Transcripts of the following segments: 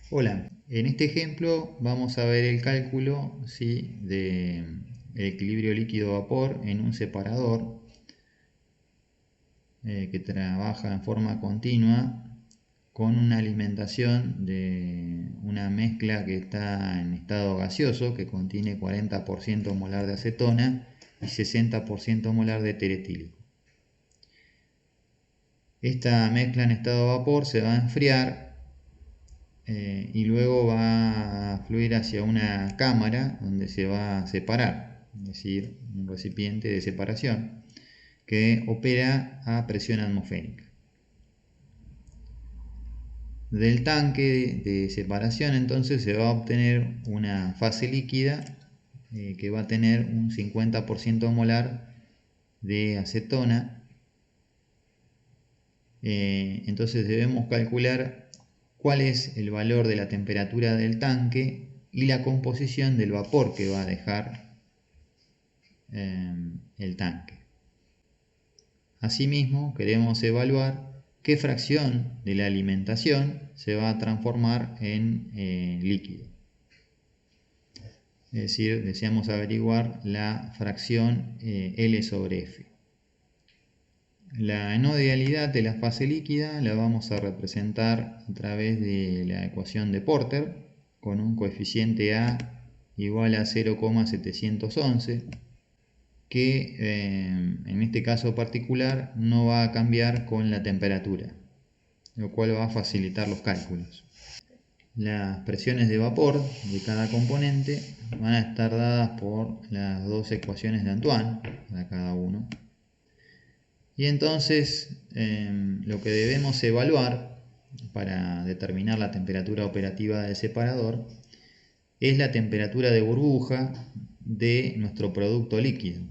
Hola, en este ejemplo vamos a ver el cálculo de el equilibrio líquido-vapor en un separador que trabaja en forma continua con una alimentación de una mezcla que está en estado gaseoso que contiene 40% molar de acetona y 60% molar de etílico. Esta mezcla en estado de vapor se va a enfriar y luego va a fluir hacia una cámara donde se va a separar, es decir, un recipiente de separación que opera a presión atmosférica. Del tanque de separación entonces se va a obtener una fase líquida que va a tener un 50% molar de acetona. Entonces debemos calcular cuál es el valor de la temperatura del tanque y la composición del vapor que va a dejar el tanque. Asimismo, queremos evaluar qué fracción de la alimentación se va a transformar en líquido. Es decir, deseamos averiguar la fracción L sobre F. La nodalidad de la fase líquida la vamos a representar a través de la ecuación de Porter con un coeficiente A igual a 0,711 que en este caso particular no va a cambiar con la temperatura, lo cual va a facilitar los cálculos. Las presiones de vapor de cada componente van a estar dadas por las dos ecuaciones de Antoine para cada uno. Y entonces lo que debemos evaluar para determinar la temperatura operativa del separador es la temperatura de burbuja de nuestro producto líquido,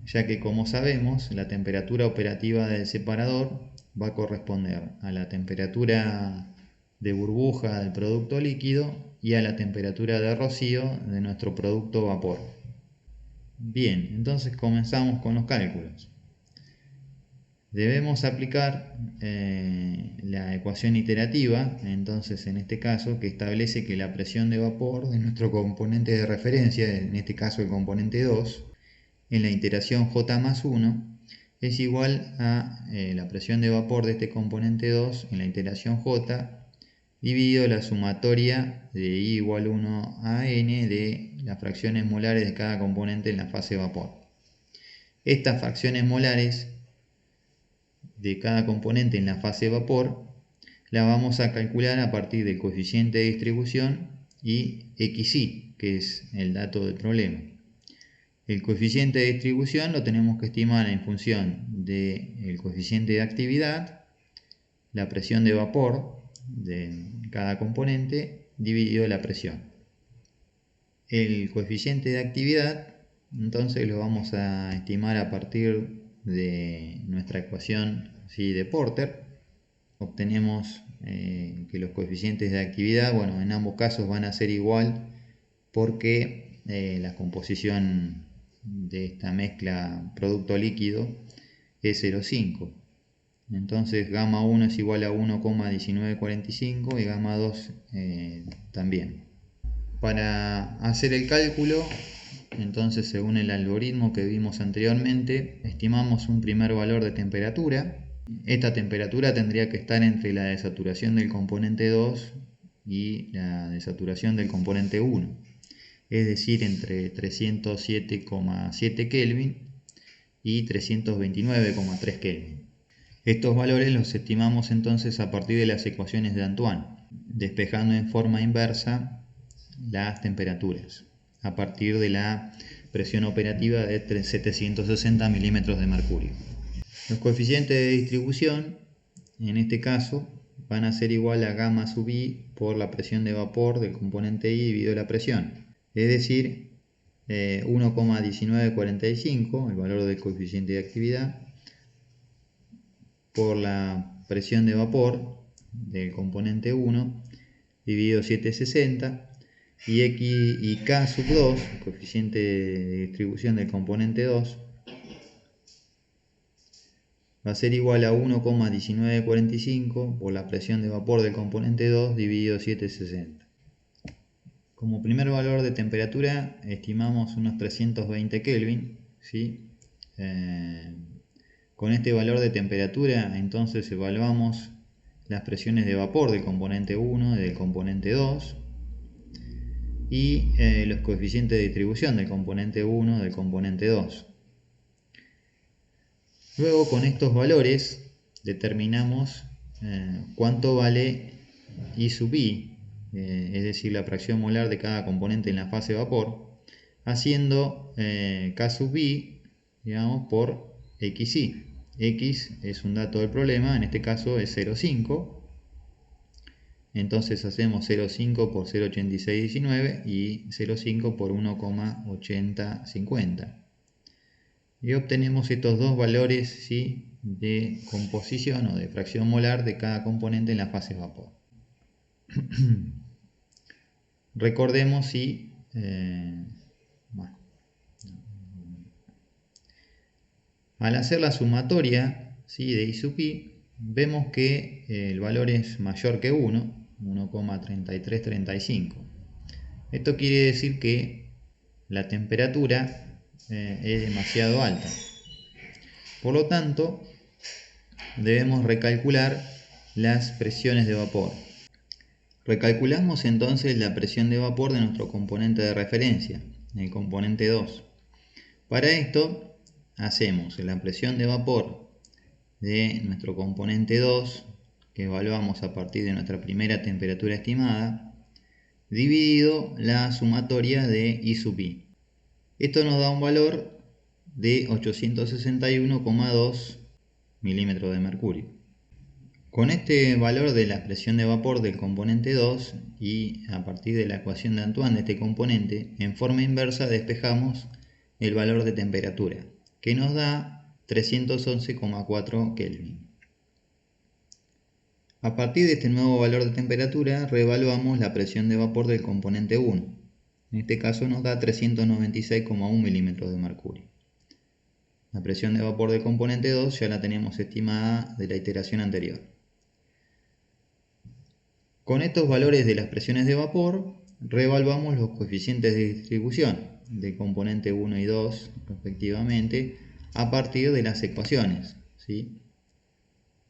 ya que como sabemos la temperatura operativa del separador va a corresponder a la temperatura de burbuja del producto líquido y a la temperatura de rocío de nuestro producto vapor. Bien, entonces comenzamos con los cálculos. Debemos aplicar la ecuación iterativa, entonces en este caso, que establece que la presión de vapor de nuestro componente de referencia, en este caso el componente 2, en la iteración J más 1, es igual a la presión de vapor de este componente 2 en la iteración J dividido la sumatoria de I igual 1 a N de las fracciones molares de cada componente en la fase vapor. Estas fracciones molares de cada componente en la fase vapor la vamos a calcular a partir del coeficiente de distribución y XY, que es el dato del problema. El coeficiente de distribución lo tenemos que estimar en función del coeficiente de actividad, la presión de vapor de cada componente dividido la presión. El coeficiente de actividad entonces lo vamos a estimar a partir de nuestra ecuación de Porter. Obtenemos que los coeficientes de actividad, bueno, en ambos casos van a ser igual porque la composición de esta mezcla producto líquido es 0,5. Entonces gamma 1 es igual a 1,1945 y gamma 2 también. Para hacer el cálculo, entonces según el algoritmo que vimos anteriormente, estimamos un primer valor de temperatura. Esta temperatura tendría que estar entre la desaturación del componente 2 y la desaturación del componente 1, es decir, entre 307,7 Kelvin y 329,3 Kelvin. Estos valores los estimamos entonces a partir de las ecuaciones de Antoine, despejando en forma inversa las temperaturas a partir de la presión operativa de 760 milímetros de mercurio. Los coeficientes de distribución en este caso van a ser igual a gamma sub i por la presión de vapor del componente I dividido la presión, es decir 1,1945, el valor del coeficiente de actividad, por la presión de vapor del componente 1 dividido 760 y X y K sub 2, coeficiente de distribución del componente 2, va a ser igual a 1,1945 por la presión de vapor del componente 2 dividido 760. Como primer valor de temperatura estimamos unos 320 Kelvin, ¿sí? Con este valor de temperatura entonces evaluamos las presiones de vapor del componente 1 y del componente 2 y los coeficientes de distribución del componente 1 y del componente 2. Luego con estos valores determinamos cuánto vale I sub i, es decir, la fracción molar de cada componente en la fase vapor, haciendo K sub i, digamos, por xi. X es un dato del problema, en este caso es 0,5. Entonces hacemos 0,5 por 0,8619 y 0,5 por 1,8050. Y obtenemos estos dos valores, ¿sí?, de composición o de fracción molar de cada componente en la fase vapor. Recordemos si al hacer la sumatoria, ¿sí?, de I sub i, vemos que el valor es mayor que 1,3335. Esto quiere decir que la temperatura es demasiado alta. Por lo tanto, debemos recalcular las presiones de vapor. Recalculamos entonces la presión de vapor de nuestro componente de referencia, el componente 2. Para esto hacemos la presión de vapor de nuestro componente 2, que evaluamos a partir de nuestra primera temperatura estimada, dividido la sumatoria de I sub i. Esto nos da un valor de 861,2 milímetros de mercurio. Con este valor de la presión de vapor del componente 2 y a partir de la ecuación de Antoine de este componente, en forma inversa despejamos el valor de temperatura, que nos da 311,4 Kelvin. A partir de este nuevo valor de temperatura, reevaluamos la presión de vapor del componente 1. En este caso nos da 396,1 milímetros de mercurio. La presión de vapor del componente 2 ya la teníamos estimada de la iteración anterior. Con estos valores de las presiones de vapor, reevaluamos los coeficientes de distribución del componente 1 y 2, respectivamente, a partir de las ecuaciones, ¿sí?,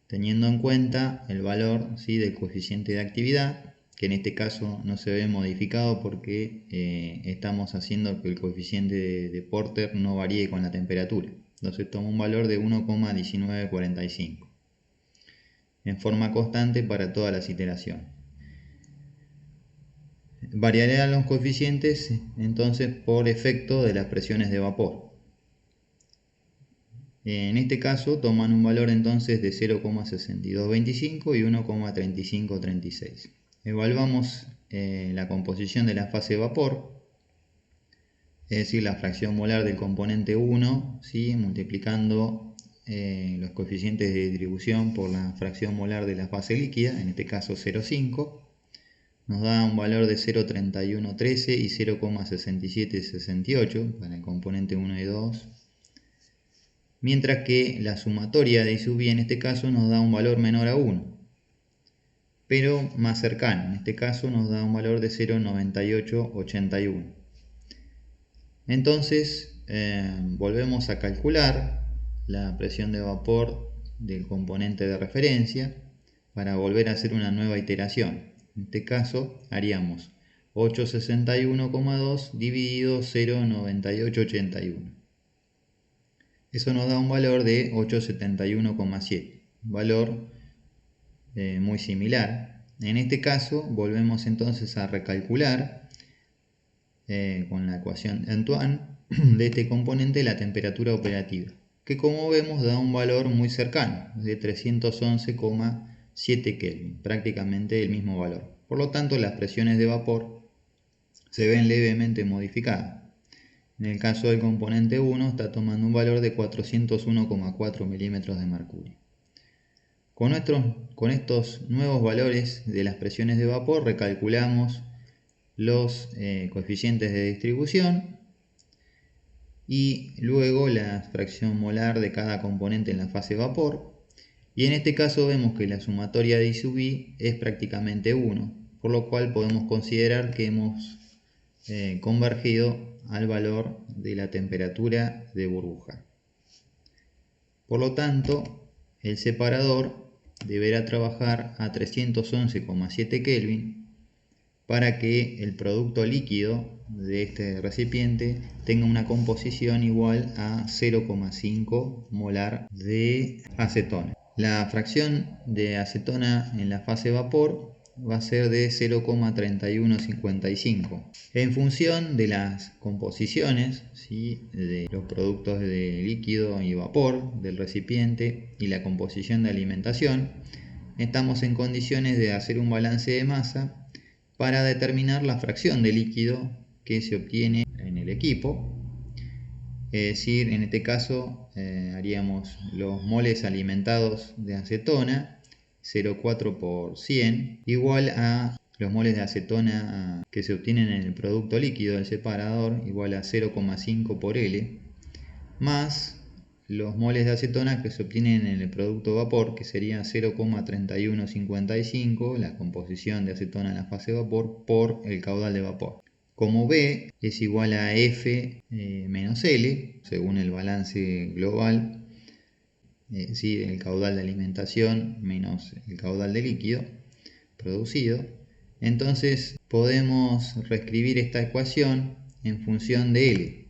teniendo en cuenta el valor, ¿sí?, del coeficiente de actividad, que en este caso no se ve modificado porque estamos haciendo que el coeficiente de Porter no varíe con la temperatura. Entonces toma un valor de 1,1945 en forma constante para todas las iteraciones. Variarán los coeficientes entonces por efecto de las presiones de vapor. En este caso toman un valor entonces de 0,6225 y 1,3536. Evaluamos la composición de la fase de vapor, es decir, la fracción molar del componente 1, ¿sí?, multiplicando los coeficientes de distribución por la fracción molar de la fase líquida, en este caso 0,5. Nos da un valor de 0,3113 y 0,6768 para el componente 1 y 2. Mientras que la sumatoria de I sub i en este caso nos da un valor menor a 1, pero más cercano. En este caso nos da un valor de 0,9881. Entonces volvemos a calcular la presión de vapor del componente de referencia para volver a hacer una nueva iteración. En este caso haríamos 861,2 dividido 0,9881. Eso nos da un valor de 871,7, un valor muy similar. En este caso volvemos entonces a recalcular con la ecuación de Antoine de este componente la temperatura operativa, que como vemos da un valor muy cercano, de 311,7 Kelvin, prácticamente el mismo valor. Por lo tanto, las presiones de vapor se ven levemente modificadas. En el caso del componente 1 está tomando un valor de 401,4 milímetros de mercurio. Con estos nuevos valores de las presiones de vapor recalculamos los coeficientes de distribución y luego la fracción molar de cada componente en la fase vapor. Y en este caso vemos que la sumatoria de I sub I es prácticamente 1, por lo cual podemos considerar que hemos convergido al valor de la temperatura de burbuja. Por lo tanto, el separador deberá trabajar a 311,7 Kelvin para que el producto líquido de este recipiente tenga una composición igual a 0,5 molar de acetona. La fracción de acetona en la fase vapor va a ser de 0,3155. En función de las composiciones, ¿sí?, de los productos de líquido y vapor del recipiente y la composición de alimentación, estamos en condiciones de hacer un balance de masa para determinar la fracción de líquido que se obtiene en el equipo. Es decir, en este caso haríamos los moles alimentados de acetona, 0,4 por 100, igual a los moles de acetona que se obtienen en el producto líquido del separador, igual a 0,5 por L, más los moles de acetona que se obtienen en el producto vapor, que sería 0,3155, la composición de acetona en la fase vapor, por el caudal de vapor. Como B es igual a F menos L, según el balance global, es decir, el caudal de alimentación menos el caudal de líquido producido, entonces podemos reescribir esta ecuación en función de L,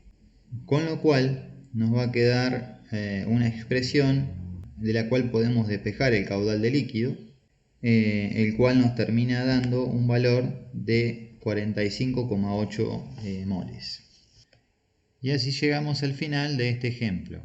con lo cual nos va a quedar una expresión de la cual podemos despejar el caudal de líquido, el cual nos termina dando un valor de 45,8 moles. Y así llegamos al final de este ejemplo.